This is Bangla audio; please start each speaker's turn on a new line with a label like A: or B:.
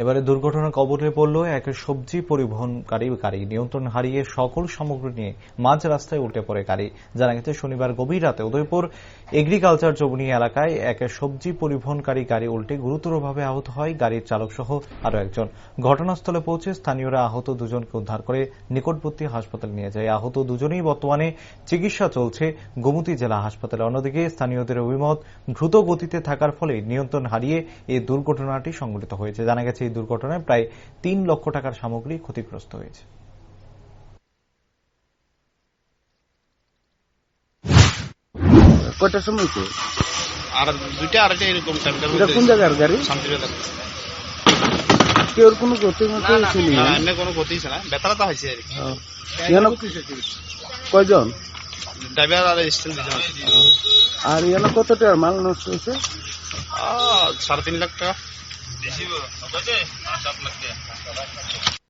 A: এবারে দুর্ঘটনার কবলে পড়ল এক সবজি পরিবহনকারী গাড়ি। নিয়ন্ত্রণ হারিয়ে সকল সামগ্রী নিয়ে মাঝ রাস্তায় উল্টে পড়ে গাড়ি। জানা গেছে শনিবার গভীর রাতে উদয়পুর এগ্রিকালচার চৌবনি এলাকায় এক সবজি পরিবহনকারী গাড়ি উল্টে গুরুতরভাবে আহত হয় গাড়ির চালক সহ আরও একজন। ঘটনাস্থলে পৌঁছে স্থানীয়রা আহত দুজনকে উদ্ধার করে নিকটবর্তী হাসপাতালে নিয়ে যায়। আহত দুজনেই বর্তমানে চিকিৎসা চলছে গোমতী জেলা হাসপাতালে। অন্যদিকে স্থানীয়দের অভিমত, দ্রুত গতিতে থাকার ফলে নিয়ন্ত্রণ হারিয়ে এই দুর্ঘটনাটি সংঘটিত হয়েছে। জানা গেছে এই দুর্ঘটনায় প্রায় ৩ লক্ষ টাকার সামগ্রী ক্ষতিগ্রস্ত হয়েছে।
B: কয়টার সময় তো
C: আর দুইটা আড়াইটা এরকম টাইমটা
B: কোন জায়গার গাড়ি?
C: শান্তিবাজার।
B: কেউ কোনো গতি মতো ছিল
C: না, এমনি কোনো গতি ছিল না, ব্যথাটা হয়েছে আর কি।
B: কয়জন?
C: ড্রাইভার আর স্টেশন দুজন আছে।
B: আর ইয়ানো কত টাকার মাল নষ্ট হয়েছে?
C: 3.5 লাখ টাকা।